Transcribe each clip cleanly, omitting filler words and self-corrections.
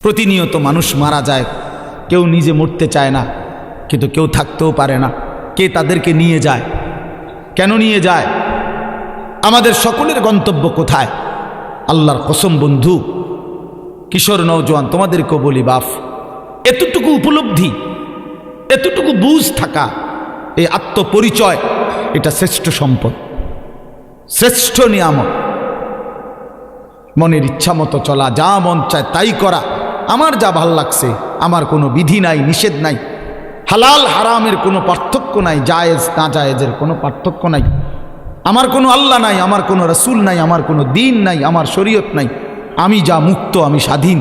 প্রতিনিয়ত মানুষ মারা যায়, কেউ নিজে মরতে চায় না, কিন্তু কেউ থাকতেও পারে না। কে তাদেরকে নিয়ে যায়? কেন নিয়ে যায়? আমাদের সকলের গন্তব্য কোথায়? আল্লাহর কসম বন্ধু, কিশোর নওজোয়ান, তোমাদেরকেও বলি বাপ, এতটুকু উপলব্ধি, এতটুকু বুঝ থাকা, এই আত্মপরিচয়, এটা শ্রেষ্ঠ সম্পদ, শ্রেষ্ঠ নিয়ামত। মনের ইচ্ছা মতো চলা, যা মন চায় তাই করা, আমার যা ভাল লাগছে, আমার কোনো বিধি নাই, নিষেধ নাই, হালাল হারামের কোনো পার্থক্য নাই, জায়েজ না জায়েজের কোনো পার্থক্য নাই, আমার কোনো আল্লাহ নাই, আমার কোনো রসুল নাই, আমার কোনো দিন নাই, আমার শরীয়ত নাই, আমি যা মুক্ত, আমি স্বাধীন,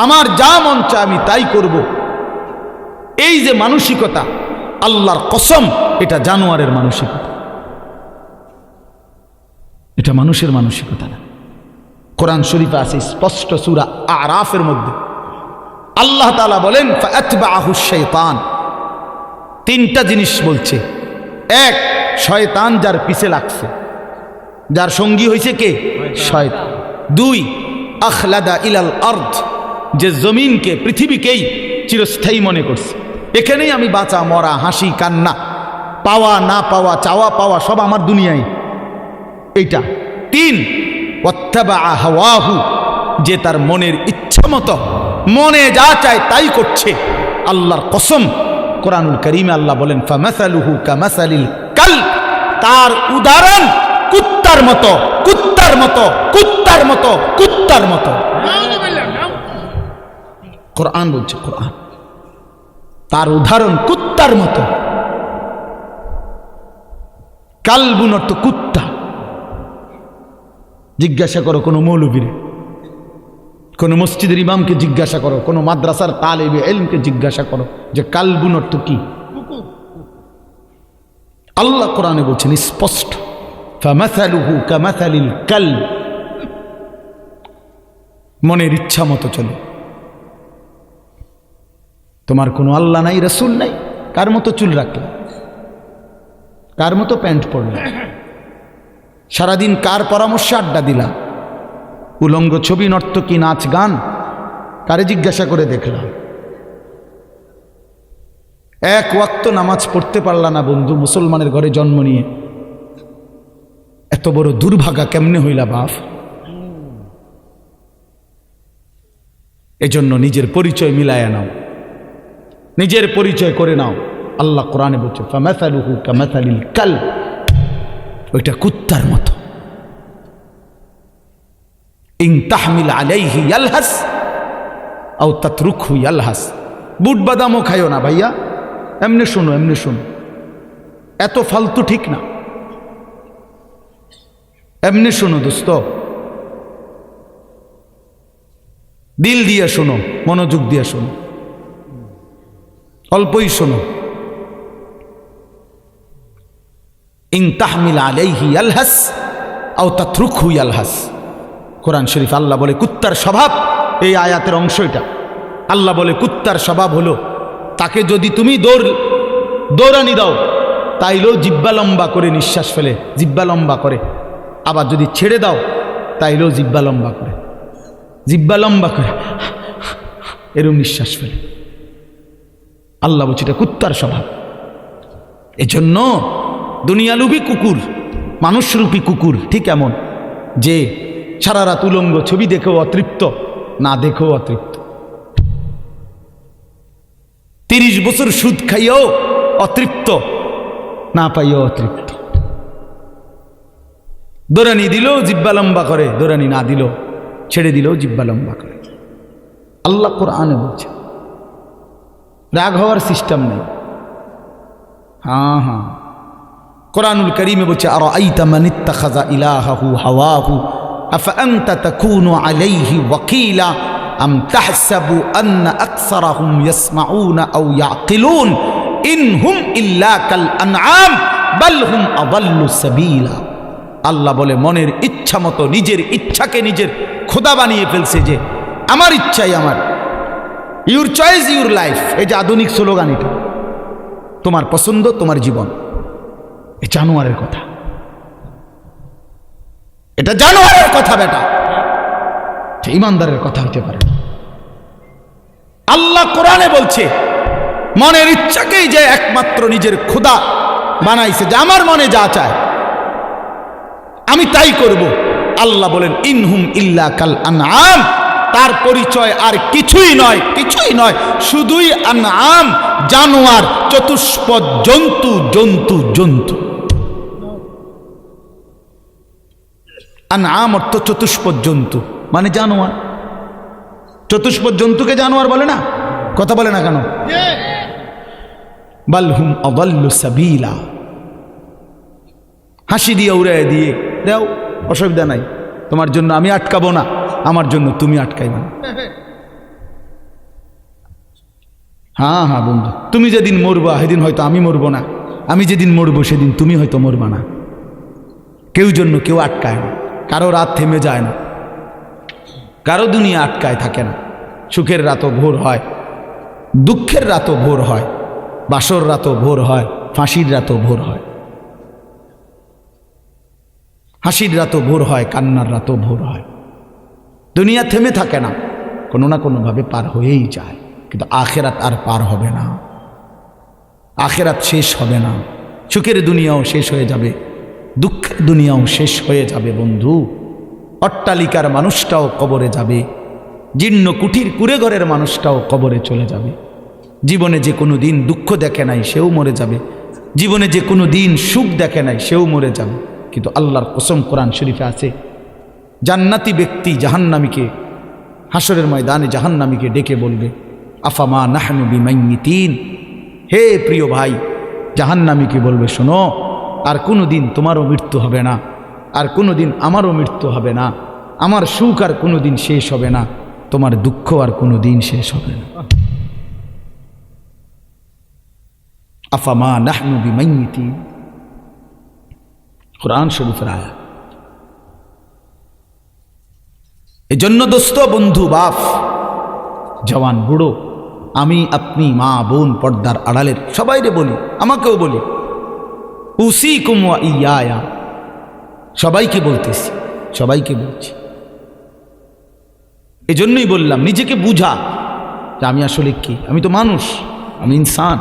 আমার যা মন চায় আমি তাই করব। এই যে মানসিকতা, আল্লাহর কসম, এটা জানোয়ারের মানসিকতা, এটা মানুষের মানসিকতা না। কোরআন শরীফে আছে স্পষ্ট, সূরা আরাফের মধ্যে আল্লাহ তাআলা বলেন ফাআতবাহু শাইতান। তিনটা জিনিস বলছে। এক, শয়তান যার পিছে লাগছে, যার সঙ্গী হয়েছে কে? শয়তান। দুই, আখলাদা ইলাল আরদ, যে জমিনকে, পৃথিবীকেই চিরস্থায়ী মনে করছে, এখানেই আমি বাঁচা মরা, হাসি কান্না, পাওয়া না পাওয়া, চাওয়া পাওয়া সব আমার দুনিয়ায়, এইটা। তিন, ওয়াত্তাবা হাওয়াহু, যে তার মনের ইচ্ছা মতো মনে যা চায় তাই করছে। আল্লাহর কসম, কোরআনুল কারীমে আল্লাহ বলেন ফামাসালুহু কামাসালিল কালব, তার উদাহরণ কুত্তার মতো, কুত্তার মতো, কুত্তার মতো, কুত্তার মতো। কোরআন বলছে, কোরআন, তার উদাহরণ কুত্তার মতো। কালবুন অর্থ কুত্তা। জিজ্ঞাসা করো কোনো মৌলবীরে, কোন মসজিদের ইমামকে জিজ্ঞাসা করো, কোন মাদ্রাসার তালেবে ইলমকে জিজ্ঞাসা করো যে কালবুন অর্থ কি। আল্লাহ কোরআনে বলছেন স্পষ্ট, ফামাসালুহু কামাসালিল কালব, মনের ইচ্ছা মতো চলে। তোমার কোনো আল্লাহ নাই, রাসূল নাই, কার মতো চুল রাখলে, কার মতো প্যান্ট পরলে, সারাদিন কার পরামর্শে আড্ডা দিলা, উলঙ্গ ছবি, নর্তকী, নাচ গান, কারে জিজ্ঞাসা করে দেখলাম। এক ওয়াক্ত নামাজ পড়তে পারলা না বন্ধু, মুসলমানের ঘরে জন্ম নিয়ে, এত বড় দুর্ভাগা কেমনে হইলা বাপ? এজন্য নিজের পরিচয় মিলায়া নাও, নিজের পরিচয় করে নাও। আল্লাহ কোরআনে বলছে ফামাসালুহু কামাসালিল কালব, ওইটা কুত্তার মতো। ইন তাহমিল আলাইহি ইয়ালহাস আও তাতরুকহু ইয়ালহাস। বুট বাদামও খাইও না ভাইয়া, এমনি শোনো, এমনি শোনো, এত ফালতু ঠিক না, এমনি শোনো দোস্ত, দিল দিয়ে শোনো, মনোযোগ দিয়ে শোনো, অল্পই শোনো। ইন তাহমিল আলাইহি ইয়ালহাস আও তাতরুকহু ইয়ালহাস। কোরআন শরীফ আল্লাহ বলে কুত্তার স্বভাব, এই আয়াতের অংশ এটা। আল্লাহ বলে কুত্তার স্বভাব হলো, তাকে যদি তুমি দৌড়ানি দাও তাইলেও জিব্বা লম্বা করে নিঃশ্বাস ফেলে, জিব্বা লম্বা করে। আবার যদি ছেড়ে দাও তাইলেও জিব্বা লম্বা করে, জিব্বা লম্বা করে এরকম নিঃশ্বাস ফেলে। আল্লাহ বলছে এটা কুত্তার স্বভাব। এজন্য দুনিয়ালুভী কুকুর, মানুষরূপী কুকুর ঠিক এমন, যে সারা রাত উলঙ্গ ছবি দেখেও অতৃপ্ত, না দেখেও অতৃপ্ত। 30 বছর সুদ খাইও অতৃপ্ত, না পাইও অতৃপ্ত। দৌড়ানি দিলেও জিব্বা লম্বা করে, দৌড়ানি না দিলেও, ছেড়ে দিলেও জিব্বা লম্বা করে। আল্লাহ কোরআনে বলছে, রাগ হওয়ার সিস্টেম নেই। হ্যাঁ হ্যাঁ, কোরআনুল কারীমে বলছে আরাআইতা মান ইত্তাখাযা ইলাহাহু হাওয়াহু আফাআনতা তাকুনু আলাইহি ওয়াকিলা আম তাহসাবু আন্না আকসারাহুম ইয়াসমাউনা আও ইয়াকিলুন ইনহুম ইল্লা কাল আনআম বাল হুম আযাল্লু সাবিলা। আল্লাহ বলে মনের ইচ্ছা মতো নিজের ইচ্ছাকে নিজের খোদা বানিয়ে ফেলছে, যে আমার ইচ্ছাই আমার, ইউর চয়েস ইউর লাইফ। এই যে আধুনিক স্লোগান, এটা তোমার পছন্দ, তোমার জীবন। এ জানোয়ারের কথা, এটা জানোয়ারের কথা বেটা, ইমানদারের কথা হইতে পারে। আল্লাহ কোরআনে বলছে মনের ইচ্ছাকেই যে একমাত্র নিজের খোদা বানাইছে, যে আমার মনে যা চায় আমি তাই করব। আল্লাহ বলেন ইনহুম ইল্লা কাল আনআম, তার পরিচয় আর কিছুই নয়, কিছুই নয়, শুধুই আনআম, জানোয়ার, চতুষ্পদ জন্তু, জন্তু জন্তু। আনআম অর্থ চতুষ্পদ জন্তু, মানে জানোয়ার। চতুষ্পদ জন্তুকে জানোয়ার বলে না? কথা বলে না কেন? বালহুম আদাল্লু সাবিলা, হাসি দিয়ে উড়ে দিয়ে দাও, অসুবিধা নাই, তোমার জন্য আমি আটকাবো না, আমার জন্য তুমি আটকাইবে না। হ্যাঁ হ্যাঁ বন্ধু, তুমি যেদিন মরবা সেদিন হয়তো আমি মরবো না, আমি যেদিন মরবো সেদিন তুমি হয়তো মরবা না। কেউ জন্য কেউ আটকায় না, কারো রাত থেমে যায় না, কারো দুনিয়া আটকায় থাকে না। সুখের রাতও ভোর হয়, দুঃখের রাতও ভোর হয়, বাসর রাতও ভোর হয়, ফাঁসির রাতও ভোর হয়, হাসির রাতও ভোর হয়, কান্নার রাতও ভোর হয়। দুনিয়া থেমে থাকে না, কোনো না কোনোভাবে পার হয়েই যায়। কিন্তু আখেরাত আর পার হবে না, আখেরাত শেষ হবে না। সুখের দুনিয়াও শেষ হয়ে যাবে, দুঃখের দুনিয়াও শেষ হয়ে যাবে বন্ধু। অট্টালিকার মানুষটাও কবরে যাবে, জীর্ণ কুঠির কুড়ে ঘরের মানুষটাও কবরে চলে যাবে। জীবনে যে কোনো দিন দুঃখ দেখে নাই সেও মরে যাবে, জীবনে যে কোনো দিন সুখ দেখে নাই সেও মরে যাবে। কিন্তু আল্লাহর কসম কোরআন শরীফে আছে, জান্নাতি ব্যক্তি জাহান্নামীকে হাসরের ময়দানে জাহান্নামীকে ডেকে বলবে আফামা নাহনু বিমাইয়িতিন, হে প্রিয় ভাই, জাহান্নামীকে বলবে শোনো, আর কোনো দিন তোমারও মৃত্যু হবে না, আর কোনো দিন আমারও মৃত্যু হবে না, আমার সুখ আর কোনো দিন শেষ হবে না, তোমার দুঃখ আর কোনো দিন শেষ হবে না। আফামা নাহনু বিমাইয়িতিন, কোরআন শরীফের আয়াত। এজন্য দোস্ত, বন্ধু, বাপ, জওয়ান, বুড়ো, আমি, আপনি, মা, বোন, পর্দার আড়ালের সবাইরে বলি, আমাকেও বলি, উসিকুম ওয়া ইয়া, সবাইকে বলতেছি, সবাইকে বলছি। এজন্যই বললাম নিজেকে বুঝা যে আমি আসলে কি। আমি তো মানুষ, আমি ইনসান,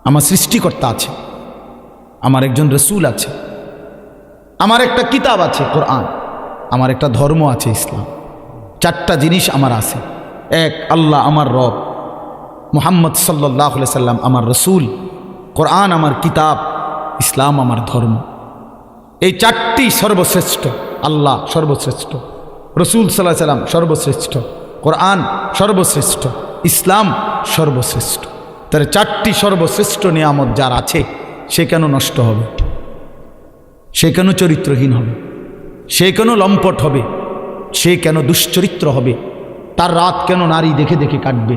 আমার সৃষ্টিকর্তা আছে, আমার একজন রসুল আছে, আমার একটা কিতাব আছে কোরআন, আমার একটা ধর্ম আছে ইসলাম। চারটা জিনিস আমার আছে। এক, আল্লাহ আমার রব, মুহাম্মদ সাল্লাল্লাহু আলাইহি সাল্লাম আমার রসুল, কোরআন আমার কিতাব, ইসলাম আমার ধর্ম। এই চারটি সর্বশ্রেষ্ঠ। আল্লাহ সর্বশ্রেষ্ঠ, রসুল সাল্লাল্লাহু আলাইহি সাল্লাম সর্বশ্রেষ্ঠ, কোরআন সর্বশ্রেষ্ঠ, ইসলাম সর্বশ্রেষ্ঠ। তাহলে চারটি সর্বশ্রেষ্ঠ নিয়ামত যার আছে, সে কেন নষ্ট হবে? সে কেন চরিত্রহীন হবে? সে কেন লম্পট হবে? সে কেন দুশ্চরিত্র হবে? তার রাত কেন নারী দেখে দেখে কাটবে?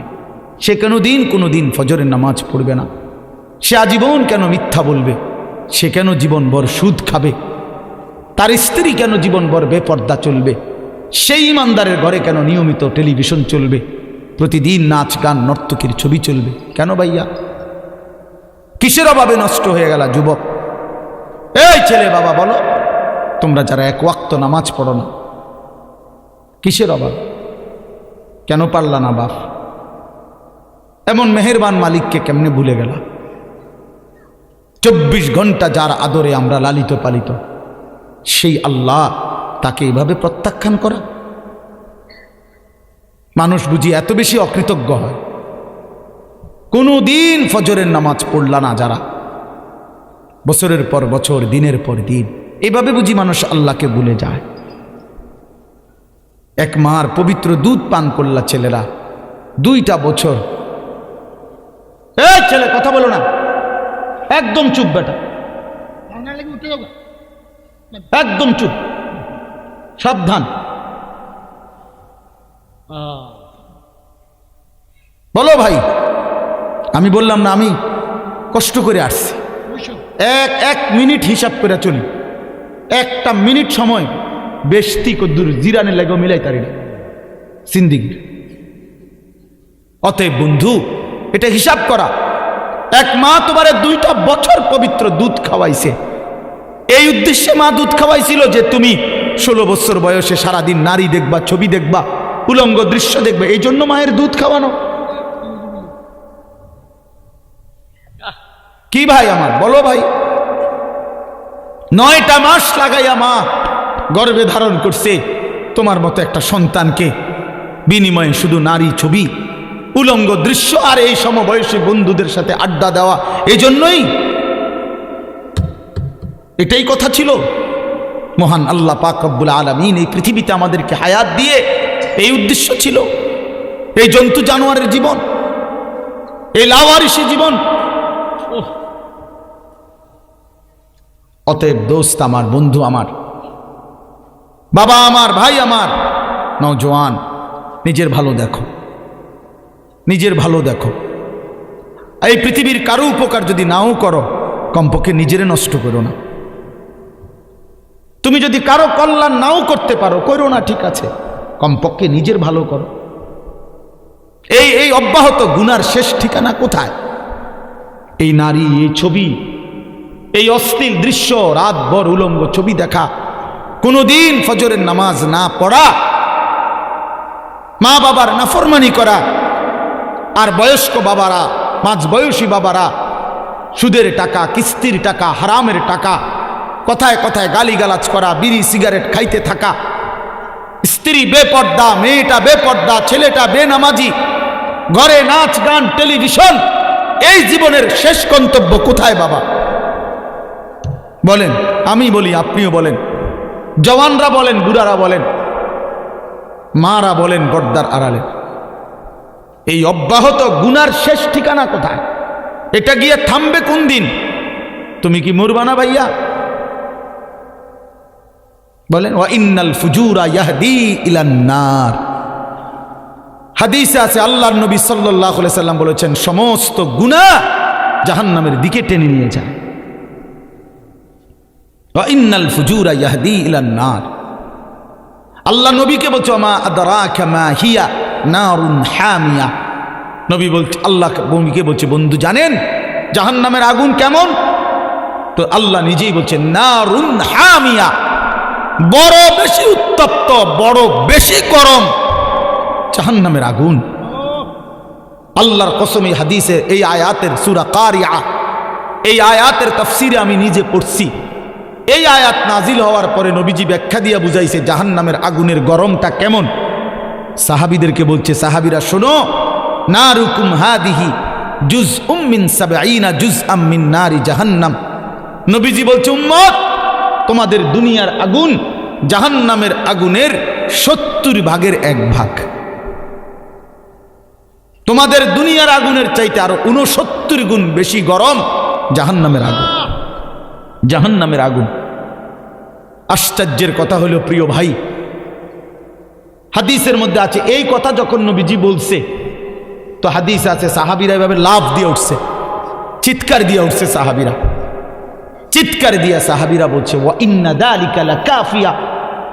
সে কেন কোনো দিন ফজরের নামাজ পড়বে না? সে আজীবন কেন মিথ্যা বলবে? সে কেন জীবনভর সুদ খাবে? তার স্ত্রী কেন জীবনভর বেপর্দা চলবে? সেই ইমানদারের ঘরে কেন নিয়মিত টেলিভিশন চলবে? প্রতিদিন নাচ গান নর্তকীর ছবি চলবে? কেন ভাইয়া? কিসের অভাবে নষ্ট হয়ে গেল যুবক? এই ছেলে, বাবা বলো, তোমরা যারা এক ওয়াক্ত নামাজ পড়ো না, কিসের অভাব? কেন পারলা না বাপ? এমন মেহেরবান মালিককে কেমনে ভুলে গেল? 24 ঘন্টা যার আদরে আমরা লালিত পালিত, সেই আল্লাহ, তাকে এভাবে প্রত্যাখ্যান করা? মানুষ বুঝি এত বেশি অকৃতজ্ঞ হয়? কোনো দিন ফজরের নামাজ পড়লা না যারা, বছরের পর বছর, দিনের পর দিন, এভাবে বুঝি মানুষ আল্লাহকে ভুলে যায়? এক মার পবিত্র দুধ পান করলা ছেলেরা 2টা বছর। এই ছেলে, কথা বলো না, একদম চুপ বেটা, একদম চুপ, সাবধান। বলো ভাই। আমি বললাম না, আমি কষ্ট করে আসছি, এক মিনিট হিসাব করে চলি। 1টা মিনিট সময় বেশতি কদ্দুর জিরানের লাগো মিলাই তারি না সিন্দিগির। অতএব বন্ধু, এটা হিসাব করা। এক মা তোমারে 2টা বছর পবিত্র দুধ খাওয়াইছে। এই উদ্দেশ্যে মা দুধ খাওয়াইছিল যে তুমি 16 বছর বয়সে সারাদিন নারী দেখবা, ছবি দেখবা, উলঙ্গ দৃশ্য দেখবে, এই জন্য মায়ের দুধ খাওয়ানো। কি ভাই আমার বলো ভাই, 9টা মাস লাগাইয়া মা গর্ভে ধারণ করছে তোমার মতো একটা সন্তানকে, বিনিময়ে শুধু নারী ছবি, উলঙ্গ দৃশ্য আর এই সমবয়সী বন্ধুদের সাথে আড্ডা দেওয়া। এই জন্যই এটাই কথা ছিল। মহান আল্লাহ পাক রব্বুল আলামিন এই পৃথিবীতে আমাদেরকে হায়াত দিয়ে এই উদ্দেশ্য ছিল, এই জন্তু জানোয়ারের জীবন, এই লাওয়ারিসি জীবন। অতএব দোস্ত আমার, বন্ধু আমার, বাবা আমার, ভাই আমার, নওজোয়ান, নিজের ভালো দেখো, নিজের ভালো দেখো। এই পৃথিবীর কারো উপকার যদি নাও করো, কমপক্ষে নিজেরে নষ্ট করো না। তুমি যদি কারো কল্যাণ নাও করতে পারো, করো না, ঠিক আছে, কমপক্ষে নিজের ভালো করো। এই অব্যাহত গুনার শেষ ঠিকানা কোথায়? এই নারী, এই ছবি, এই অশ্লীল দৃশ্য, রাতভর উলঙ্গ ছবি দেখা, কোনোদিন ফজরের নামাজ না পড়া, মা বাবার নাফরমানি করা, আর বয়স্ক বাবারা, মাঝবয়সী বাবারা সুদের টাকা, কিস্তির টাকা, হারামের টাকা, কথায় কথায় গালিগালাজ করা, বিড়ি সিগারেট খাইতে থাকা, স্ত্রী বেপর্দা, মেয়েটা বেপর্দা, ছেলেটা বেনামাজি, ঘরে নাচ গান, টেলিভিশন। এই জীবনের শেষ গন্তব্য কোথায় বাবা বলেন? আমি বলি, আপনিও বলেন, জওয়ানরা বলেন, বুড়ারা বলেন, মারা বলেন, পর্দার আড়ালে। এই অব্যাহত গুনার শেষ ঠিকানা কোথায়? এটা গিয়ে থামবে কোন দিন? তুমি কি মরবা না ভাইয়া? বলেন, ওয়া ইন্নাল ফুজুরা ইয়াহদি ইলান নার। হাদিসে আছে, আল্লাহর নবী সাল্লাল্লাহু আলাইহি সাল্লাম বলেছেন, সমস্ত গুনাহ জাহান্নামের দিকে টেনে নিয়ে যায়। ওয়া ইন্নাল ফুজুরা ইয়াহদি ইলান নার। আল্লাহ নবীকে বলছে, মা আদরাকা মা হিয়া নারুন হামিয়া। নবী বলছে, আল্লাহ নবীকে বলছে, বন্ধু জানেন জাহান্নামের আগুন কেমন? তো আল্লাহ নিজেই বলছেন, নারুন হামিয়া, বড় বেশি উত্তপ্ত, বড় বেশি গরম জাহান্নামের আগুন। আল্লাহর কসম, এই হাদিসে, এই আয়াতের সূরা কারিয়া, এই আয়াতের তাফসিরে আমি নিজে পড়ছি। এই আয়াত নাজিল হওয়ার পরে নবীজি ব্যাখ্যা দিয়ে বুঝাইছে জাহান্নামের আগুনের গরমটা কেমন। সাহাবীদেরকে বলছে, সাহাবীরা শোনো, নারুকুম হাদিহি জুজউম মিন ৭০ জুজআম মিন নারি জাহান্নাম। নবীজি বলছে, উম্মত, তোমাদের দুনিয়ার আগুন জাহান্নামের আগুনের ৭০ ভাগের 1 ভাগ। তোমাদের দুনিয়ার আগুনের চাইতে আরো ৬৯ গুণ বেশি গরম জাহান্নামের আগুন। জাহান্নামের আগুন। আশ্চর্যের কথা হলো প্রিয় ভাই, হাদিসের মধ্যে আছে, এই কথা যখন নবীজি বলছে, তো হাদিস আছে সাহাবীরা এভাবে লাফ দিয়ে উঠছে, চিৎকার দিয়ে উঠছে সাহাবীরা, চিৎকার দিয়ে সাহাবীরা বলছে, ওয়া ইন্না যালিকা লাকাফিয়া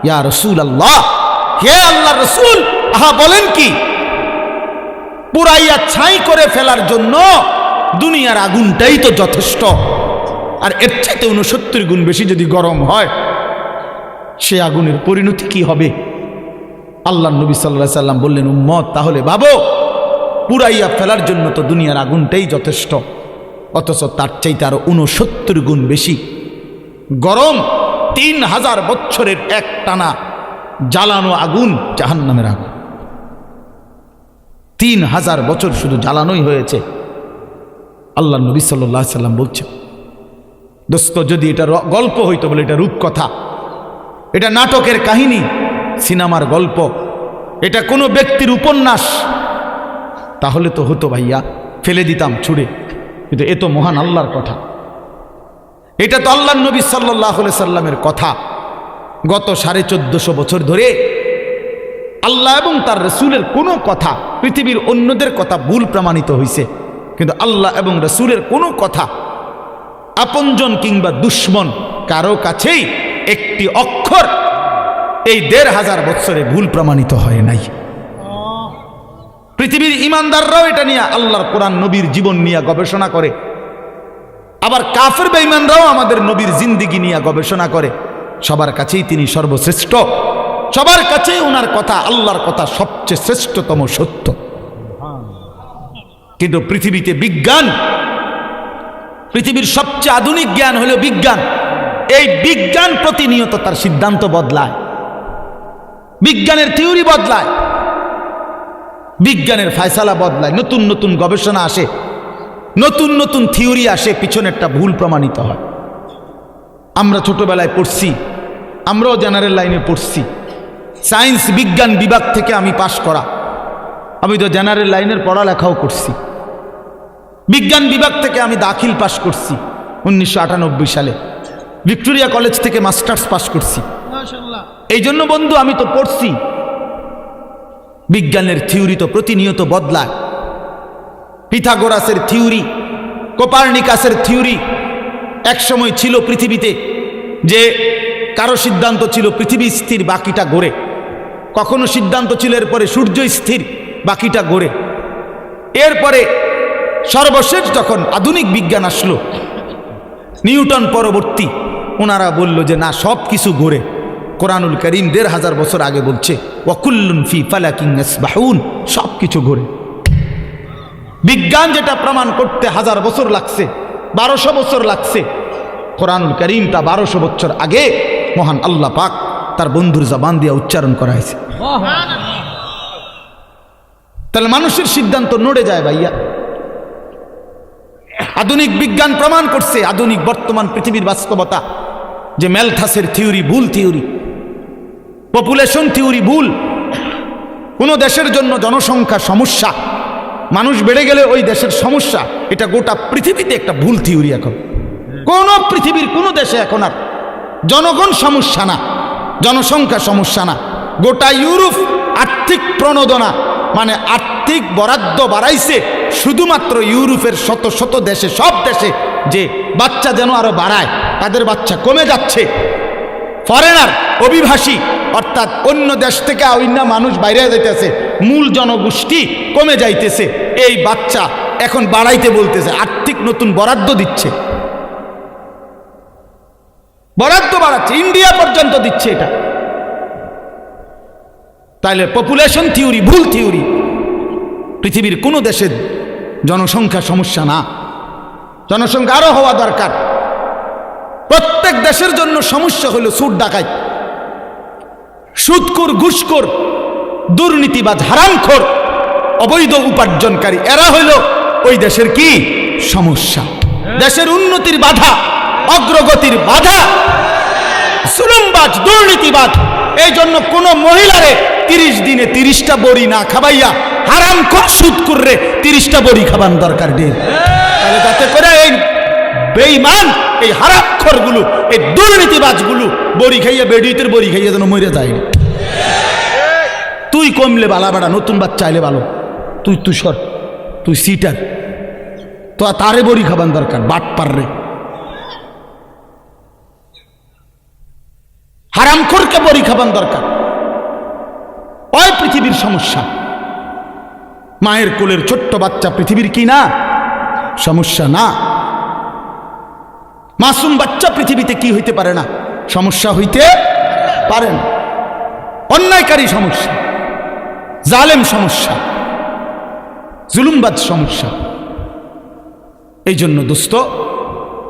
ইয়া রাসূলুল্লাহ, হে আল্লাহর রাসূল, আহা বলেন কি, পুরাইয়া ছাই করে ফেলার জন্য দুনিয়ার আগুনটাই তো যথেষ্ট, আর এর চাইতে ৬৯ গুণ বেশি যদি গরম হয়, সে আগুনের পরিণতি কি হবে? আল্লাহ নবী সাল্লাল্লাহু আলাইহি সাল্লাম বললেন, উম্মত, তাহলে ভাবো, পুরাইয়া ফেলার জন্য তো দুনিয়ার আগুনটাই যথেষ্ট, অথচ তার চাইতে আরো ৬৯ গুণ বেশি গরম ৩,০০০ বছরের এক টানা জ্বালানো আগুন জাহান্নামের আগুন। ৩,০০০ বছর শুধু জ্বালানোই হয়েছে। আল্লাহ নবী সাল্লাল্লাহু আলাইহি সাল্লাম বলছেন, দোস্ত, যদি এটা গল্প হইতো, বলে এটা রূপকথা, এটা নাটকের কাহিনী, সিনেমার গল্প, এটা কোনো ব্যক্তির উপন্যাস, তাহলে তো হতো ভাইয়া, ফেলে দিতাম ছুঁড়ে। কিন্তু এ তো মহান আল্লাহর কথা, এটা তো আল্লাহর নবী সাল্লাল্লাহু আলাইহি সাল্লামের কথা। গত ১৪৫০ বছর ধরে আল্লাহ এবং তার রাসূলের কোনো কথা, পৃথিবীর অন্যদের কথা ভুল প্রমাণিত হয়েছে, কিন্তু আল্লাহ এবং রাসূলের কোনো কথা, আপনজন কিংবা দুশ্মন, কারো কাছেই একটি অক্ষর এই ১৫০০ বছরে ভুল প্রমাণিত হয় নাই। পৃথিবীর ইমানদাররাও এটা নিয়ে, আল্লাহর কোরআন, নবীর জীবন নিয়ে গবেষণা করে, আবার কাফের বেঈমানরাও আমাদের নবীর জিন্দেগি নিয়ে গবেষণা করে। সবার কাছেই তিনি সর্বশ্রেষ্ঠ, সবার কাছে ওনার কথা, আল্লাহর কথা সবচেয়ে শ্রেষ্ঠতম সত্য। কিন্তু পৃথিবীতে বিজ্ঞান, পৃথিবীর সবচেয়ে আধুনিক জ্ঞান হলো বিজ্ঞান। এই বিজ্ঞান প্রতিনিয়ত তার সিদ্ধান্ত বদলায়, বিজ্ঞানের থিওরি বদলায়, বিজ্ঞানের ফয়সালা বদলায়, নতুন নতুন গবেষণা আসে, নতুন নতুন থিওরি আসে, পিছনেরটা ভুল প্রমাণিত হয়। আমরা ছোটবেলায় পড়ছি, আমরাও জেনারেল লাইনে পড়ছি, সায়েন্স বিজ্ঞান বিভাগ থেকে আমি পাশ করা, আমি তো জেনারেল লাইনের পড়ালেখাও করছি। বিজ্ঞান বিভাগ থেকে আমি দাখিল পাশ করছি 1998 সালে, ভিক্টোরিয়া কলেজ থেকে মাস্টার্স পাশ করছি। এই জন্য বন্ধু আমি তো পড়ছি। বিজ্ঞানের থিওরি তো প্রতিনিয়ত বদলায়। পিথাগোরাসের থিওরি, কোপার্নিকাসের থিওরি, এক সময় ছিল পৃথিবীতে যে কারো সিদ্ধান্ত ছিল পৃথিবী স্থির বাকিটা ঘোরে, কখনো সিদ্ধান্ত ছিল এরপরে সূর্য স্থির বাকিটা ঘোরে। এরপরে সর্বশেষ যখন আধুনিক বিজ্ঞান আসলো, নিউটন পরবর্তী, ওনারা বলল যে না, সব কিছু ঘোরে। কোরআনুল কারীম 1500 বছর আগে বলছে ওয়াকুল্লুন ফি ফালাকিন ইয়াসবাহুন, সব কিছু ঘোরে। বিজ্ঞান যেটা প্রমাণ করতে 1000 বছর লাগছে, 1200 বছর লাগছে, কোরআনুল কারীম তা 1200 বছর আগে মহান আল্লাহ পাক তার বন্ধুর জবান দিয়ে উচ্চারণ করা হয়েছে। তাহলে মানুষের সিদ্ধান্ত নড়ে যায় ভাইয়া। আধুনিক বিজ্ঞান প্রমাণ করছে, আধুনিক বর্তমান পৃথিবীর বাস্তবতা, যে ম্যালথাসের থিওরি ভুল থিওরি, পপুলেশন থিওরি ভুল। কোন দেশের জন্য জনসংখ্যা সমস্যা, মানুষ বেড়ে গেলে ওই দেশের সমস্যা, এটা গোটা পৃথিবীতে একটা ভুল থিওরি। এখন কোন পৃথিবীর কোন দেশে এখন আর জনগণ সমস্যা না, জনসংখ্যা সমস্যা না। গোটা ইউরোপ আর্থিক প্রণোদনা মানে আর্থিক বরাদ্দ বাড়াইছে শুধুমাত্র ইউরোপের শত শত দেশে, সব দেশে, যে বাচ্চা যেন আরো বাড়ায়, তাদের বাচ্চা কমে যাচ্ছে। ফরেনার, অভিবাসী, অর্থাৎ অন্য দেশ থেকে অন্য মানুষ বাইরে যাইতেছে, মূল জনগোষ্ঠী কমে যাইতেছে, এই বাচ্চা এখন বাড়াইতে বলতেছে, আর্থিক নতুন বরাদ্দ দিচ্ছে, বরাদ্দ বাড়াচ্ছে, ইন্ডিয়া পর্যন্ত দিচ্ছে এটা। তাইলে পপুলেশন থিওরি ভুল থিওরি। পৃথিবীর কোনো দেশের জনসংখ্যা সমস্যা না, জনসংখ্যা আরো হওয়া দরকার। প্রত্যেক দেশের জন্য সমস্যা হলো সুদ ডাকাত, সুদখোর, ঘুষখোর, দুর্নীতিবাজ, হারামখোর, অবৈধ উপার্জনকারী, এরা হইল ওই দেশের কি সমস্যা, দেশের উন্নতির বাধা, অগ্রগতির বাধা। জুলুমবাজ, দুর্নীতিবাজ। এই জন্য কোন মহিলারে 30 দিনে 30টা বড়ি না খাবাইয়া হারামখোর সুদখোররে 30টা বড়ি খাবান দরকার নেই। তাহলে যাতে করে এই বেঈমান, এই হারামখোর গুলো, এই দুর্নীতিবাজ গুলো বড়ি খাইয়া, বেডিতের বড়ি খাইয়া যেন মরে যায়। তুই কমলে বালা বেড়া, নতুন বাচ্চা আইলে ভালো, তুই সর, তুই সিটার, তো তারে বড়ি খাবান দরকার, বাট পাররে। হারামখোরকে বড়ি খাবান দরকার। ওই পৃথিবীর সমস্যা। মায়ের কোলের ছোট্ট বাচ্চা পৃথিবীর কি না সমস্যা না? মাসুম বাচ্চা পৃথিবীতে কি হইতে পারে না? সমস্যা হইতে পারে না। অন্যায়কারী সমস্যা, জালেম সমস্যা, জুলুমবাজ সমস্যা। এই জন্য দোস্ত,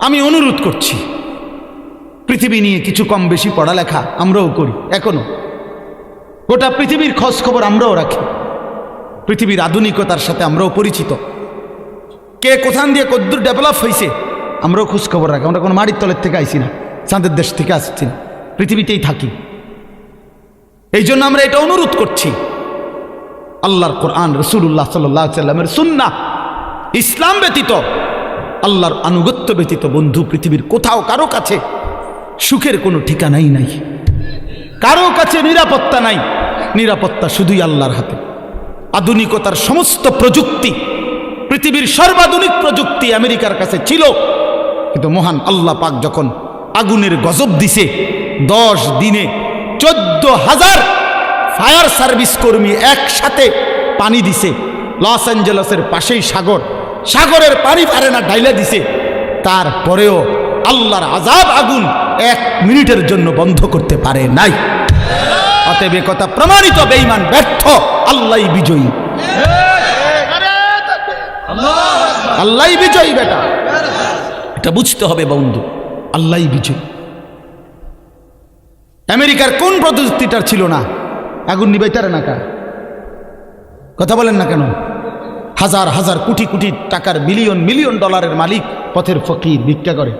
আমি অনুরোধ করছি, পৃথিবী নিয়ে কিছু কম বেশি পড়ালেখা আমরাও করি, এখনো গোটা পৃথিবীর খোঁজ খবর আমরাও রাখি, পৃথিবীর আধুনিকতার সাথে আমরাও পরিচিত, কে কোথান দিয়ে কদ্দূর ডেভেলপ হয়েছে আমরাও খোঁজ খবর রাখি। আমরা কোনো মাটির তলের থেকে আইসি না, চাঁদের দেশ থেকে আসছি না, পৃথিবীতেই থাকি। এই জন্য আমরা এটা অনুরোধ করছি, আল্লাহর কোরআন, রাসূলুল্লাহ সাল্লাল্লাহু আলাইহি সাল্লামের সুন্নাহ, ইসলাম ব্যতীত, আল্লাহর আনুগত্য ব্যতীত বন্ধু পৃথিবীর কোথাও কারো কাছে সুখের কোনো ঠিকানাই নাই, কারো কাছে নিরাপত্তা নাই। নিরাপত্তা শুধুই আল্লাহর হাতে। আধুনিকতার সমস্ত প্রযুক্তি, পৃথিবীর সর্বাধুনিক প্রযুক্তি আমেরিকার কাছে ছিল, কিন্তু মহান আল্লাহ পাক যখন আগুনের গজব দিছে, 10 দিনে 14,000 ফায়ার সার্ভিস কর্মী একসাথে পানি দিছে। লস অ্যাঞ্জেলসের পাশেই সাগর, সাগরের পানি পারে না, ঢাইলা দিছে। তারপরেও আল্লাহর আযাব আগুন 1 মিনিটের জন্য বন্ধ করতে পারে নাই। অতএব এ কথা প্রমাণিত, বেঈমান ব্যর্থ, আল্লাহই বিজয়ী। আল্লাহই বিজয়ী বেটা, এটা বুঝতে হবে বন্ধু, আল্লাহই বিজয়ী। আমেরিকার কোন প্রযুক্তিটার ছিল না? আগুন নিবাইতারে না কা? কথা বলেন না কেন? হাজার হাজার কোটি কোটি টাকার মিলিয়ন মিলিয়ন ডলারের মালিক পথের ফকির ভিক্ষা করে,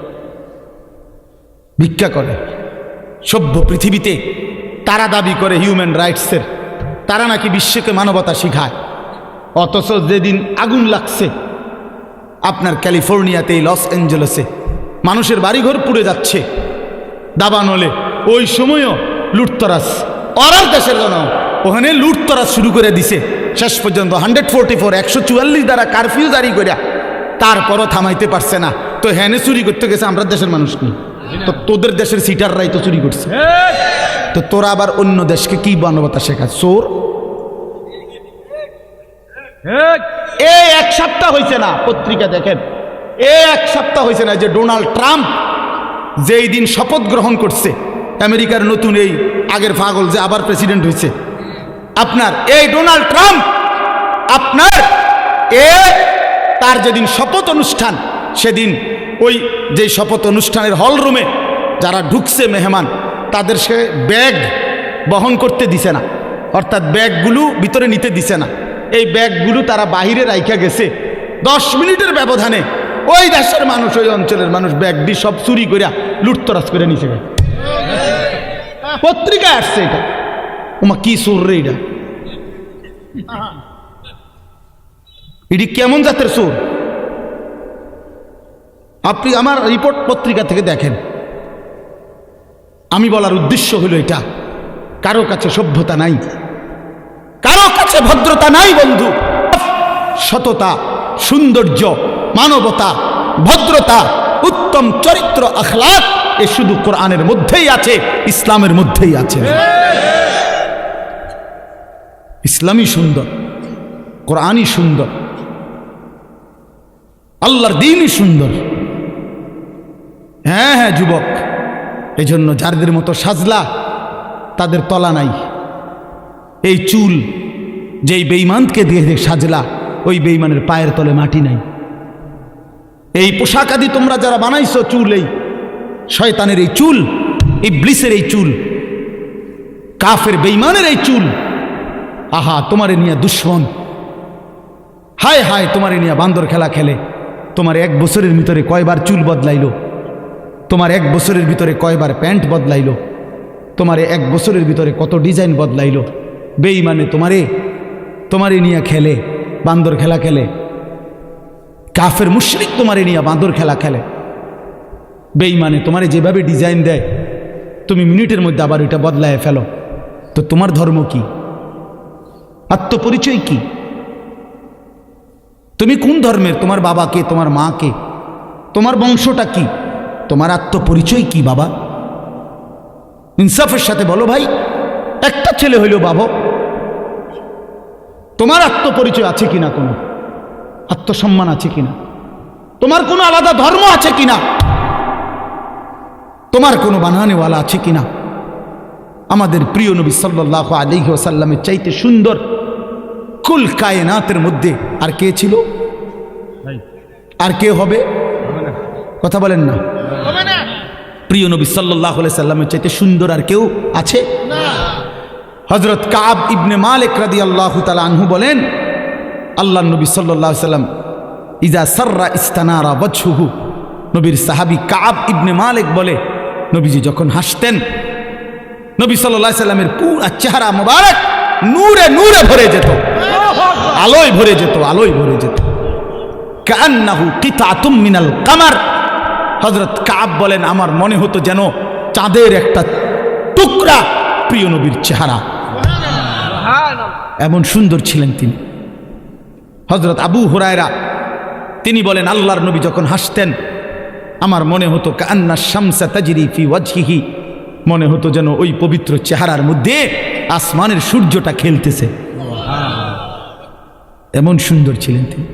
ভিক্ষা করে। সভ্য পৃথিবীতে তারা দাবি করে হিউম্যান রাইটসের, তারা নাকি বিশ্বকে মানবতা শিখায়। অথচ যেদিন আগুন লাগছে আপনার ক্যালিফোর্নিয়াতে, লস অ্যাঞ্জেলেসে, মানুষের বাড়িঘর পুড়ে যাচ্ছে দাবানলে, ওই সময়ও লুটতরাজ অরার দেশের জন্য ওখানে লুটতরাজ শুরু করে দিছে। শেষ পর্যন্ত 144 144 দ্বারা কারফিউ জারি করিয়া তারপরও থামাইতে পারছে না। তো হ্যানে চুরি করতে গেছে আমরা দেশের মানুষ কি? তো তোদের দেশের সিটাররাই তো চুরি করছে। তো তোরা আবার অন্য দেশকে কি মানবতা শেখা? চোর। এই এক সপ্তাহ হয়েছে না, পত্রিকা দেখেন, এক সপ্তাহ হয়েছে না যে ডোনাল্ড ট্রাম্প যেই দিন শপথ গ্রহণ করছে, আমেরিকার নতুন এই আগের পাগল যে আবার প্রেসিডেন্ট হয়েছে, আপনার এই ডোনাল্ড ট্রাম্প, আপনার তার যেদিন শপথ অনুষ্ঠান, সেদিন ওই যে শপথ অনুষ্ঠানের হল রুমে যারা ঢুকছে মেহমান, তাদের সে ব্যাগ বহন করতে দিছে না, অর্থাৎ ব্যাগগুলো ভিতরে নিতে দিছে না। এই ব্যাগগুলো তারা বাহিরে রাইখা গেছে। 10 মিনিটের ব্যবধানে ওই দেশের মানুষ, ওই অঞ্চলের মানুষ ব্যাগ দিয়ে সব চুরি করিয়া লুটতরাজ করে নিচে গেছে। পত্রিকায় আসছে এটা। ওমা কি চোর রে এটা, এটি কেমন জাতের চোর? আপনি আমার রিপোর্ট পত্রিকা থেকে দেখেন। আমি বলার উদ্দেশ্য হলো এটা, কারো কাছে সভ্যতা নাই, কারো কাছে ভদ্রতা নাই বন্ধু। সততা, সৌন্দর্য, মানবতা, ভদ্রতা, উত্তম চরিত্র, আখলাক, এ শুধু কোরআনের মধ্যেই আছে, ইসলামের মধ্যেই আছে। ইসলামই সুন্দর, কোরআনই সুন্দর, আল্লাহর দ্বীনই সুন্দর। হ্যাঁ হ্যাঁ যুবক, এই জন্য যাদের মতো সাজলা তাদের তলা নাই। এই চুল যেই বেঈমানকে দিয়ে সাজলা, ওই বেঈমানের পায়ের তলে মাটি নাই। এই পোশাক আদি তোমরা যারা বানাইছো, চুল, এই শয়তানের এই চুল, ইবলিসের এই চুল, কাফের বেঈমানের এই চুল, আহা তোমারে নিয়ে দুশ্মন, হায় হায় তোমারে নিয়ে বান্দর খেলা খেলে। তোমার 1 বছরের ভিতরে কয়বার চুল বদলাইলো? তোমার 1 বছরের ভিতরে কয়বার প্যান্ট বদলাইলো? তোমারে 1 বছরের ভিতরে কত ডিজাইন বদলাইলো? বেঈমানে তোমারে নিয়ে খেলে, বান্দর খেলা খেলে। কাফের মুশরিক তোমারে নিয়ে বান্দর খেলা খেলে। বেঈমানে তোমারে যেভাবে ডিজাইন দেয়, তুমি মিনিটের মধ্যে আবার এটা বদলায় ফেলো। তো তোমার ধর্ম কি? আত্মপরিচয় কি? তুমি কোন ধর্মের? তোমার বাবা কে? তোমার মা কে? তোমার বংশটা কি? তোমার আত্মপরিচয় কি বাবা? ইনসাফের সাথে বলো ভাই, একটা ছেলে হইল বাবা, তোমার আত্মপরিচয় আছে কিনা? কোনো আত্মসম্মান আছে কিনা? তোমার কোনো আলাদা ধর্ম আছে কিনা? তোমার কোনো বানানেওয়ালা আছে কিনা? আমাদের প্রিয় নবী সাল্লাল্লাহু আলাইহি ওয়াসাল্লামের চাইতে সুন্দর কুল কায়নাতের মধ্যে আর কে ছিল? আর কে হবে? কথা বলেন না। প্রিয় নবী সাল্লাল্লাহু আলাইহি সাল্লামের চাইতে সুন্দর আর কেউ আছে? হযরত কাব ইবনে মালিক রাদিয়াল্লাহু তাআলা আনহু বলেন, আল্লাহর নবী সাল্লাল্লাহু আলাইহি সাল্লাম ইজা সাররা ইস্তানারা ওয়াজহুহু, নবীর সাহাবী কাব ইবনে মালিক বলে, নবীজি যখন হাসতেন, নবী সাল্লাল্লাহু আলাইহি সাল্লামের পুরো চেহারা মোবারক নূরে নূরে ভরে যেত, আলোয় ভরে যেত, আলোয় ভরে যেত। কান্নাহু কিতাতুম মিনাল কামার। হযরত কাব বলেন, আমার মনে হতো যেন চাঁদের একটা টুকরা প্রিয় নবীর চেহারা, এমন সুন্দর ছিলেন তিনি। হযরত আবু হুরায়রা তিনি বলেন, আল্লাহর নবী যখন হাসতেন, আমার মনে হতো কান্না শামসা তাজরি ফি ওয়াজহিহি, মনে হতো যেন ওই পবিত্র চেহারার মধ্যে আসমানের সূর্যটা খেলতেছে, এমন সুন্দর ছিলেন তিনি।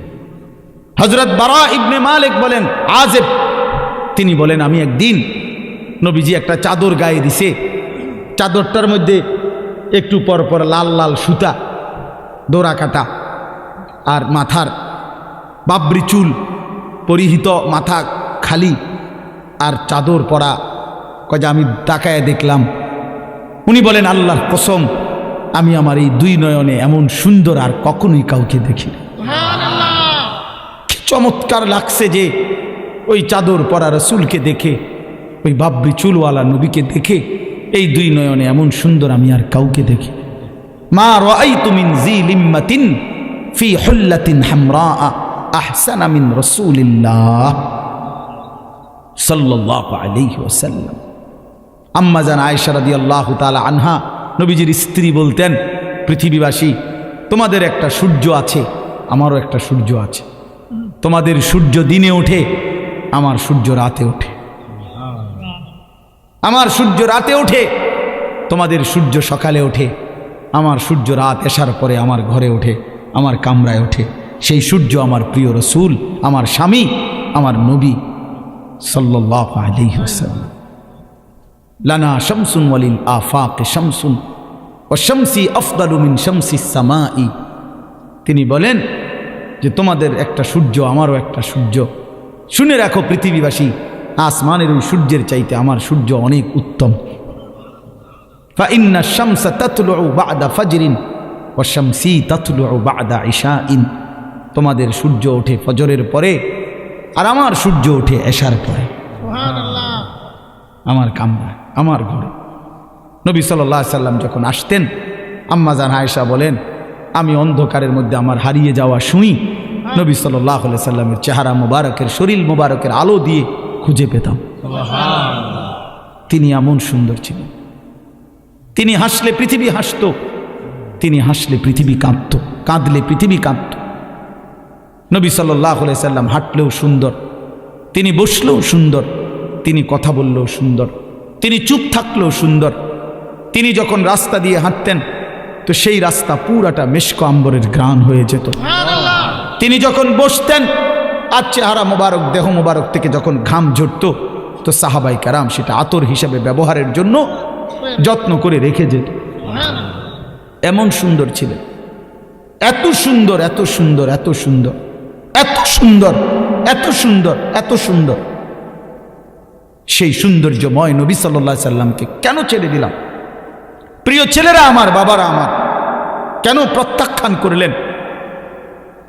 হযরত বারা ইবনে মালিক বলেন, আজেব, তিনি বলেন, আমি একদিন নবীজি একটা চাদর গায়ে দিছে, চাদরটার মধ্যে একটু পর পর লাল লাল সুতা, ডোরা কাটা, আর মাথার বাবরি চুল পরিহিত, মাথা খালি, আর চাদর পরা। কয়ে আমি তাকায় দেখলাম, উনি বলেন আল্লাহর কসম আমি আমার এই দুই নয়নে এমন সুন্দর আর কখনোই কাউকে দেখি না। কি চমৎকার লাগছে যে ওই চাদর পরা রসুলকে দেখে, ওই বাবরি চুলওয়ালা নবীকে দেখে এই দুই নয়নে এমন সুন্দর আমি আর কাউকে দেখি। মা রাআইতু মিন জি লিম্মাতিন ফি হুল্লাতিন হামরা আহসানা মিন রাসূলিল্লাহ সাল্লাল্লাহু আলাইহি ওয়াসাল্লাম। আম্মা জান আয়েশা রাদিয়াল্লাহু তাআলা আনহা নবীজির স্ত্রী বলতেন, পৃথিবীবাসী তোমাদের একটা সূর্য আছে, আমারও একটা সূর্য আছে। তোমাদের সূর্য দিনে ওঠে, আমার সূর্য রাতে ওঠে। আমার সূর্য রাতে ওঠে, তোমাদের সূর্য সকালে ওঠে। আমার সূর্য রাত এশার পরে আমার ঘরে ওঠে, আমার কামরায় ওঠে। সেই সূর্য আমার প্রিয় রসূল, আমার স্বামী, আমার নবী সাল্লাল্লাহু আলাইহি ওয়াসাল্লাম। লানা শামসুন ওয়ালিল আফাকে শামসুন ওয়া শামসি আফদালু মিন শামসিস সামাই। তিনি বলেন যে তোমাদের একটা সূর্য, আমারও একটা সূর্য। শুনে রাখো পৃথিবীবাসী, আসমানের ওই সূর্যের চাইতে আমার সূর্য অনেক উত্তম। ফাইন্না শামসা তাতলুউ বা'দা ফাজরিন ওয়া শামসি তাতলুউ বা'দা ইশাইন। তোমাদের সূর্য ওঠে ফজরের পরে, আর আমার সূর্য ওঠে এশার পরে। সুবহানাল্লাহ। আমার কামরা, আমার ঘরে। নবী সাল্লাল্লাহু আলাইহি সাল্লাম যখন আসতেন, আম্মা জান আয়েশা বলেন আমি অন্ধকারের মধ্যে আমার হারিয়ে যাওয়া শুই নবী সাল্লাল্লাহু আলাইহি সাল্লামের চেহারা মোবারকের, শরীর মোবারকের আলো দিয়ে খুঁজে পেতাম। সুবহানাল্লাহ। তিনি এমন সুন্দর ছিলেন। তিনি হাসলে পৃথিবী হাসত, তিনি হাসলে পৃথিবী কাঁদত, কাঁদলে পৃথিবী কাঁদত। নবী সাল্লাল্লাহু আলাইহি সাল্লাম হাঁটলেও সুন্দর, তিনি বসলেও সুন্দর, তিনি কথা বললেও সুন্দর, তিনি চুপ থাকলেও সুন্দর। তিনি যখন রাস্তা দিয়ে হাঁটতেন তো সেই রাস্তা পুরাটা মেশক আম্বরের ঘ্রাণ হয়ে যেত। তিনি যখন বসতেন আর চেহারা মোবারক, দেহ মোবারক থেকে যখন ঘাম ঝরত তো সাহাবাই কেরাম সেটা আতর হিসেবে ব্যবহারের জন্য যত্ন করে রেখে যেত। এমন সুন্দর ছিলেন, এত সুন্দর, এত সুন্দর, এত সুন্দর, এত সুন্দর, এত সুন্দর, এত সুন্দর। সেই সৌন্দর্যময় নবী সাল্লাল্লাহু আলাইহি সাল্লামকে কেন ছেড়ে দিলাম? প্রিয় ছেলেরা আমার, বাবারা আমার, কেন প্রত্যাখ্যান করলেন?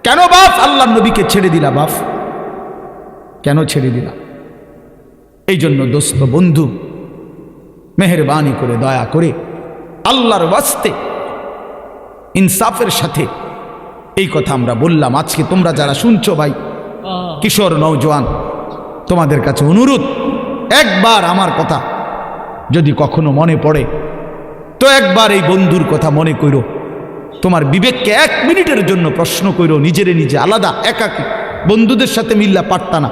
কেন বাপ আল্লাহর নবীকে ছেড়ে দিলা? বাপ কেন ছেড়ে দিলা? এই জন্য দোস্ত বন্ধু, মেহেরবানি করে, দয়া করে, আল্লাহর ওয়াস্তে ইনসাফের সাথে এই কথা আমরা বললাম। আজকে তোমরা যারা শুনছো ভাই, কিশোর নওজোয়ান, তোমাদের কাছে অনুরোধ, একবার আমার কথা যদি কখনো মনে পড়ে তো একবার এই বন্ধুর কথা মনে করো। তোমার বিবেককে 1 মিনিটের জন্য প্রশ্ন করো, নিজেরে নিজে আলাদা একাকী। বন্ধুদের সাথে মিল্লা পারতা না,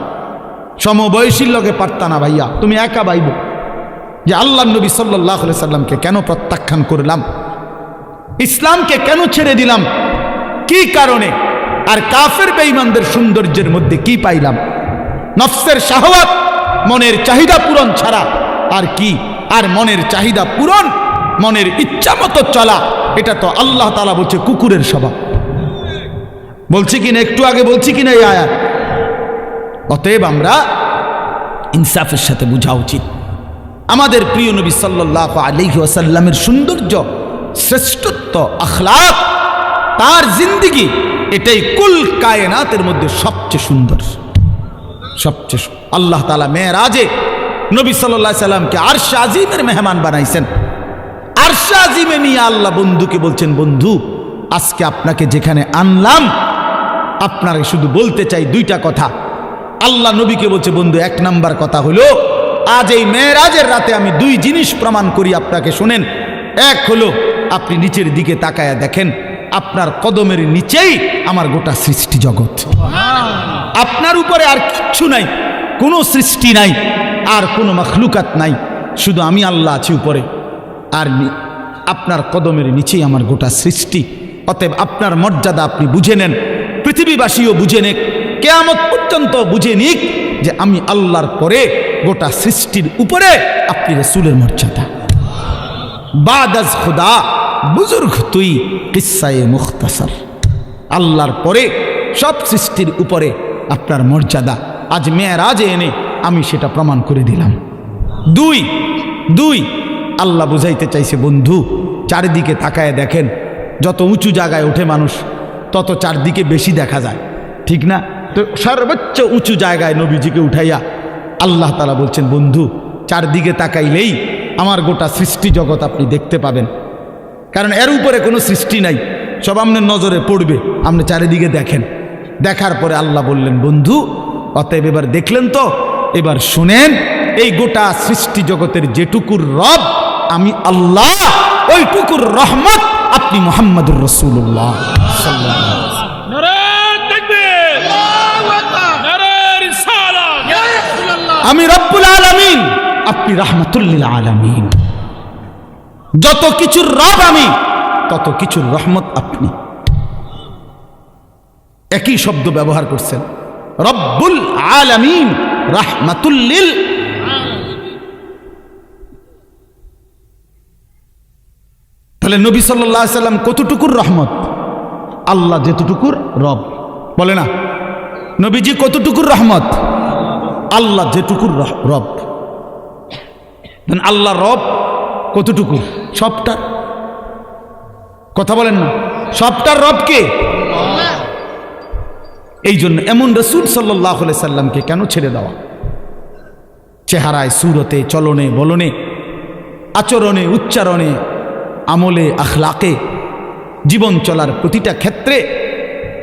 সমবয়সীর লগে পারতা না ভাইয়া, তুমি একা ভাইব যে আল্লাহর নবী সাল্লাল্লাহু আলাইহি সাল্লামকে কেন প্রত্যাখ্যান করলাম, ইসলামকে কেন ছেড়ে দিলাম, কি কারণে, আর কাফের বেঈমানদের সৌন্দর্যের মধ্যে কি পাইলাম? নফসের শাহওয়াত, মনের চাহিদা পূরণ ছাড়া আর কি? আর মনের চাহিদা পূরণ, মনের ইচ্ছা মতো চলা, এটা তো আল্লাহ তাআলা বলছে কুকুরের স্বভাব। বলছি কিনা, একটু আগে বলছি কিনা এই আয়াত? অতএব আমরা ইনসাফের সাথে বোঝা উচিত আমাদের প্রিয় নবী সাল্লাল্লাহু আলাইহি ওয়াসাল্লামের সৌন্দর্য, শ্রেষ্ঠত্ব, আখলাক, তার জিন্দেগি, এটাই কুল কায়নাতের মধ্যে সবচেয়ে সুন্দর, সবচেয়ে। আল্লাহ তাআলা মেরাজে নবী সাল্লাল্লাহু আলাইহি সাল্লামকে আরশে আজিমের মেহমান বানাইছেন। আরশে আজিমে নিয়ে আল্লাহ বন্ধুকে বলছেন, বন্ধু আজকে আপনাকে যেখানে আনলাম, আপনাকে শুধু বলতে চাই 2টা কথা। আল্লাহ নবীকে বলছে, বন্ধু 1 নাম্বার কথা হলো, আজ এই মেরাজের রাতে আমি 2 জিনিস প্রমাণ করি আপনাকে, শোনেন। এক হলো আপনি নিচের দিকে তাকায়া দেখেন, আপনার কদমের নিচেই আমার গোটা সৃষ্টি জগৎ। আপনার উপরে আর কিচ্ছু নাই, কোনো সৃষ্টি নাই, আর কোনো মাখলুকাত নাই, শুধু আমি আল্লাহ আছি উপরে, আর আপনার কদমের নিচেই আমার গোটা সৃষ্টি। অতএব আপনার মর্যাদা আপনি বুঝে নেন, পৃথিবীবাসীও বুঝে নেক, কিয়ামত পর্যন্ত বুঝে নিক যে আমি আল্লাহর পরে গোটা সৃষ্টির উপরে আপনি রাসূলের মর্যাদা। বাদাজ খুদা বুজুর্গ তুই কিস্সায়ে মুখতাসার। আল্লাহর পরে সব সৃষ্টির উপরে আপনার মর্যাদা আজ মেরাজে এনে আমি সেটা প্রমাণ করে দিলাম। দুই আল্লাহ বুঝাইতে চাইছে বন্ধু চারিদিকে তাকায় দেখেন, যত উঁচু জায়গায় ওঠে মানুষ তত চারদিকে বেশি দেখা যায়, ঠিক না? তো সর্বোচ্চ উঁচু জায়গায় নবীজিকে উঠাইয়া আল্লাহ তাআলা বলছেন বন্ধু চারদিকে তাকাইলেই আমার গোটা সৃষ্টি জগৎ আপনি দেখতে পাবেন, কারণ এর উপরে কোনো সৃষ্টি নাই, সব আপনার নজরে পড়বে, আপনি চারিদিকে দেখেন। দেখার পরে আল্লাহ বললেন বন্ধু অতএব এবার দেখলেন তো, এবার শুনেন এই গোটা সৃষ্টি জগতের যেটুকুর রব আমি আল্লাহ, ওইটুকুর রহমত আপনি মুহাম্মদুর রাসূলুল্লাহ সাল্লাল্লাহু আলাইহি ওয়াসাল্লাম। নারে তাকবীর, আল্লাহু আকবার, নারে রিসালাত, ইয়া রাসূলুল্লাহ। আমি রব্বুল আলামিন, আপনি রাহমাতুল লিল আলামিন। যত কিছুর রব আমি, তত কিছুর রহমত আপনি। একই শব্দ ব্যবহার করছেন, রব্বুল আলামিন রাহমাতুল লিল। তাহলে নবী সাল্লাল্লাহু আলাইহি সাল্লাম কতটুকুর রহমত? আল্লাহ যেতটুকুর রব, বলে না নবীজি কতটুকুর রহমত? আল্লাহ যেটুকুর রব। আল্লাহ রব কতটুকু? সবটার। কথা বলেন না, সবটার রব কে? এই জন্য এমন রাসূল সাল্লাল্লাহু আলাইহি সাল্লামকে কেন ছেড়ে দেওয়া? চেহারায়, সুরতে, চলনে, বলনে, আচরণে, উচ্চারণে, আমলে, আখলাকে, জীবন চলার প্রতিটা ক্ষেত্রে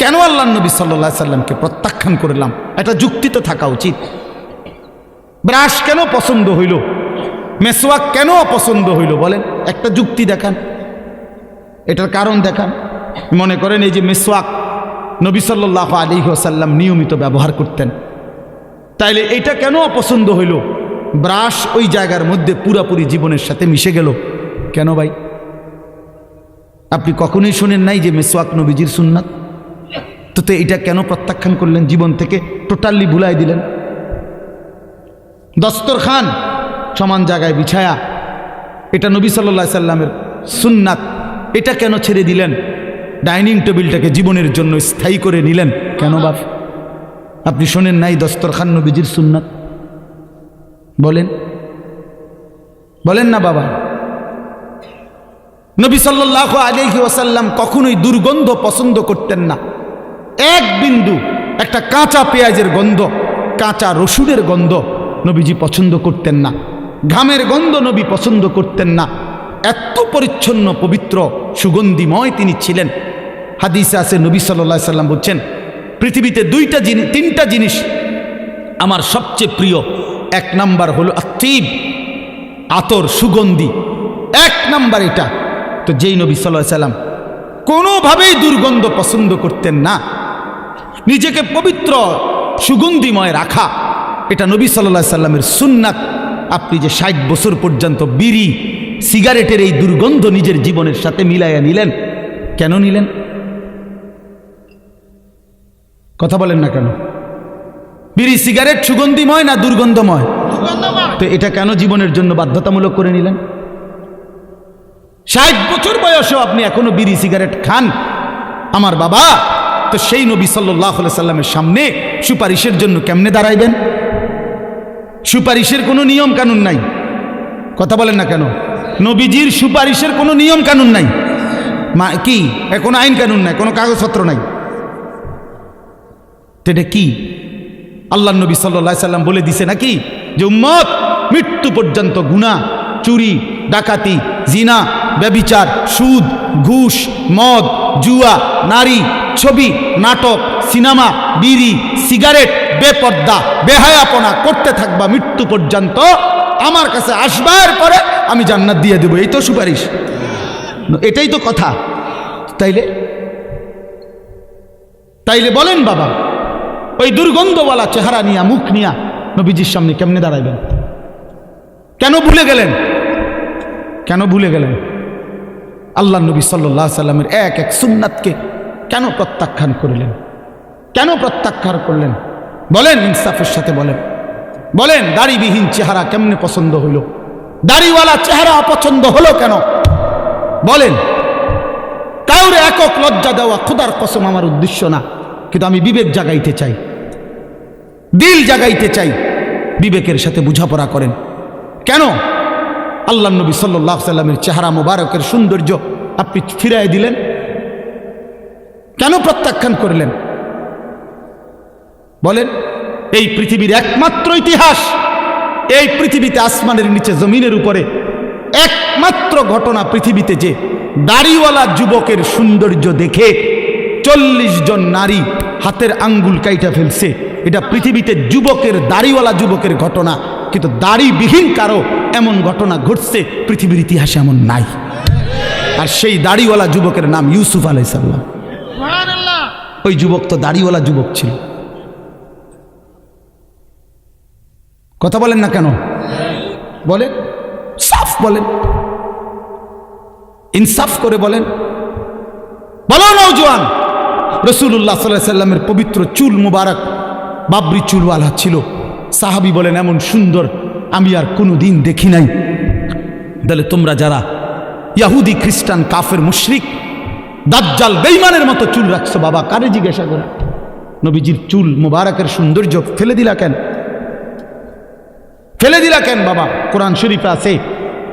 কেন আল্লাহ নবী সাল্লাল্লাহু আলাইহি সাল্লামকে প্রত্যাখ্যান করলাম? একটা যুক্তি তো থাকা উচিত। ব্রাশ কেন পছন্দ হইল? মেসওয়াক কেন অপছন্দ হইল? বলেন, একটা যুক্তি দেখান, এটার কারণ দেখান। মনে করেন এই যে মেসওয়াক নবী সাল্লাল্লাহু আলাইহি ওয়াসাল্লাম নিয়মিত ব্যবহার করতেন, তাইলে এটা কেন অপছন্দ হইল? ব্রাশ ওই জায়গার মধ্যে পুরাপুরি জীবনের সাথে মিশে গেল কেন ভাই? আপনি কখনোই শোনেন নাই যে মেসওয়াক নবীজির সুন্নাত? তো এটা কেন প্রত্যাখ্যান করলেন? জীবন থেকে টোটালি ভুলাই দিলেন। দস্তরখান সমান জায়গায় বিছায়া, এটা নবী সাল্লাল্লাহু আলাইহি সাল্লামের সুন্নাত, এটা কেন ছেড়ে দিলেন? ডাইনিং টেবিলটাকে জীবনের জন্য স্থায়ী করে নিলেন কেন বাপ? আপনি শোনেন নাই দস্তরখান নবীজির সুন্নাত? বলেন, বলেন না বাবা। নবী সাল্লাল্লাহু আলাইহি ওয়াসাল্লাম কখনোই দুর্গন্ধ পছন্দ করতেন না। এক বিন্দু, একটা কাঁচা পেঁয়াজের গন্ধ, কাঁচা রসুনের গন্ধ নবীজি পছন্দ করতেন না। ঘামের গন্ধ নবী পছন্দ করতেন না। এত পরিচ্ছন্ন, পবিত্র, সুগন্ধিময় তিনি ছিলেন। হাদিসে আছে নবী সাল্লাল্লাহু আলাইহি সাল্লাম বলছেন পৃথিবীতে তিনটা জিনিস আমার সবচেয়ে প্রিয়। এক নাম্বার হলো আত্তিব, আতর, সুগন্ধি, এক নাম্বার এটা। তো যেই নবী সাল্লাল্লাহু আলাইহি সাল্লাম কোনোভাবেই দুর্গন্ধ পছন্দ করতেন না, নিজেকে পবিত্র সুগন্ধিময় রাখা, এটা নবী সাল্লাল্লাহু আলাইহি সাল্লামের সুন্নাত। আপনি যে 60 বছর পর্যন্ত বিড়ি, সিগারেটের এই দুর্গন্ধ নিজের জীবনের সাথে মিলাইয়া নিলেন, কেন নিলেন? কথা বলেন না কেন? বিড়ি, সিগারেট সুগন্ধিময় না দুর্গন্ধময়? তো এটা কেন জীবনের জন্য বাধ্যতামূলক করে নিলেন? 60 বছর বয়সেও আপনি এখনো বিড়ি সিগারেট খান আমার বাবা, তো সেই নবী সাল্লাল্লাহু আলাইহি সাল্লামের সামনে সুপারিশের জন্য কেমনে দাঁড়াইবেন? সুপারিশের কোনো নিয়ম কানুন নাই। কথা বলেন না কেন? নবীজির সুপারিশের কোনো নিয়ম কানুন নাই। কি কোনো আইন কানুন নাই, কোনো কাগজপত্র নাই। তো এটা কি? আল্লাহ নবী সাল্লাল্লাহু আলাইহি সাল্লাম বলে দিছে নাকি যে উম্মত মৃত্যু পর্যন্ত গুনাহ, চুরি, ডাকাতি, জিনা, ব্যভিচার, সুদ, ঘুষ, মদ, জুয়া, নারী, ছবি, নাটক, সিনেমা, বিড়ি, সিগারেট, বেপর্দা, বেহায়াপনা করতে থাকবা মৃত্যু পর্যন্ত, আমার কাছে আসবার পরে আমি জান্নাত দিয়ে দেব। এই তো সুপারিশ, এটাই তো কথা। তাইলে বলেন বাবা, ওই দুর্গন্ধওয়ালা চেহারা নিয়া, মুখ নিয়া নবীজির সামনে কেমনে দাঁড়াইবেন? কেন ভুলে গেলেন? কেন ভুলে গেলেন? আল্লাহ নবী সাল্লাল্লাহু আলাইহি সাল্লামের এক এক সুন্নাতকে কেন প্রত্যাখ্যান করলেন? কেন প্রত্যাখ্যান করলেন? বলেন, ইনসাফের সাথে বলেন। বলেন, দাড়িবিহীন চেহারা কেমনে পছন্দ হইল? দাড়িওয়ালা চেহারা অপছন্দ হলো কেন? বলেন। কাউরে একক লজ্জা দেওয়া খোদার কসম আমার উদ্দেশ্য না, কিন্তু আমি বিবেক জাগাইতে চাই, দিল জাগাইতে চাই। বিবেকের সাথে বোঝাপড়া করেন। কেন আল্লাহ নবী সাল্লাল্লাহু আলাইহি সাল্লামের চেহারা মোবারকের সৌন্দর্য আপনি ফিরাই দিলেন? কেন প্রত্যাখ্যান করলেন বলেন? এই পৃথিবীর একমাত্র ইতিহাস, এই পৃথিবীতে আসমানের নিচে জমিনের উপরে একমাত্র ঘটনা পৃথিবীতে যে দাড়িওয়ালা যুবকের সৌন্দর্য দেখে 40 জন নারী হাতের আঙ্গুল কাইটা ফেলছে, এটা পৃথিবীতে যুবকের দাড়িওয়ালা যুবকের ঘটনা। কিন্তু দাড়িবিহীন কারো এমন ঘটনা ঘটছে পৃথিবীর ইতিহাসে এমন নাই। আর সেই দাড়িওয়ালা যুবকের নাম ইউসুফ আলাইহিস সালাম। ওই যুবক তো দাড়িওয়ালা যুবক ছিল। কথা বলেন না কেন? বলেন, সাফ বলেন, ইনসাফ করে বলেন। বলো নওজোয়ান, রাসূলুল্লাহ সাল্লাল্লাহু আলাইহি সাল্লামের পবিত্র চুল মুবারক বাবরি চুলওয়ালা ছিল। সাহাবী বলেন এমন সুন্দর আমি আর কোনোদিন দেখি নাই। তাহলে তোমরা যারা ইহুদি খ্রিস্টান কাফের মুশরিক দাজ্জাল বেঈমানের মতো চুল রাখছো, বাবা কারে জিজ্ঞাসা করে? নবীজির চুল মুবারকের সৌন্দর্য ফেলে দিলা কেন? ফেলে দিলা কেন বাবা? কোরআন শরীফে আছে,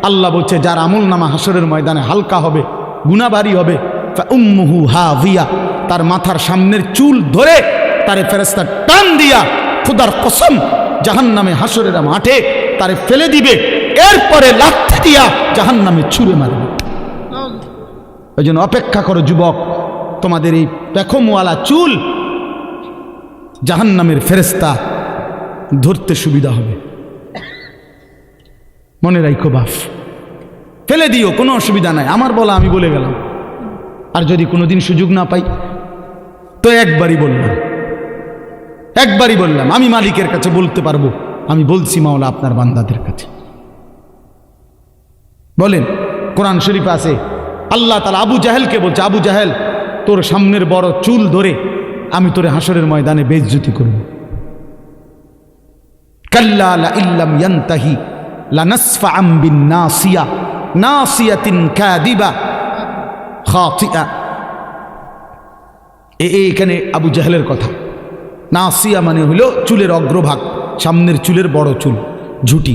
আল্লাহ বলছে যার আমল নামা হাসরের ময়দানে হালকা হবে, গুনাহ ভারী হবে, ফাউম্মুহু হাভিয়া, তার মাথার সামনের চুল ধরে তারে ফেরেশতা টান দিয়া খোদার কসম জাহান্নামে হাসরের মাঠে তারে ফেলে দিবে, এরপরে লাথি দিয়া জাহান্নামে ছুঁড়ে মারবে। ওই জন্য অপেক্ষা করো যুবক, তোমাদের এই পেখমওয়ালা চুল জাহান্নামের ফেরেশতা ধরতে সুবিধা হবে। মনে রাখো বাপ, ফেলে দিও, কোনো অসুবিধা নাই, আমার বলা আমি বলে গেলাম। আর যদি কোনোদিন সুযোগ না পাই তো একবারই বললাম, আমি মালিকের কাছে বলতে পারবো, আমি বলছি মাওলা আপনার বান্দাদের কাছে। বলেন, কোরআন শরীফ আছে আল্লাহ তাআলা আবু জাহেলকে বলছে, আবু জাহেল তোর সামনের বড় চুল ধরে আমি তোরে হাসরের ময়দানে বেইজ্জতি করব। কাল্লা লা ইল্লাম ইয়ানতাহি লানাসফাআম বিন নাসিয়া নাসিয়াতিন কাদিবা খাতিআ। এখানে আবু জাহেলের কথা। নাসিয়া মানে হলো চুলের অগ্রভাগ, সামনের চুলের বড় চুল, ঝুটি,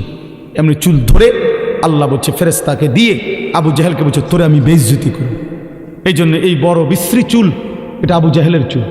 এমনি চুল ধরে আল্লাহ বলছে ফেরেশতাকে দিয়ে আবু জাহেলকে বলছে তোরে আমি বেইজ্জতি করব। এই জন্য এই বড় বিশ্রী চুল এটা আবু জাহেলের চুল।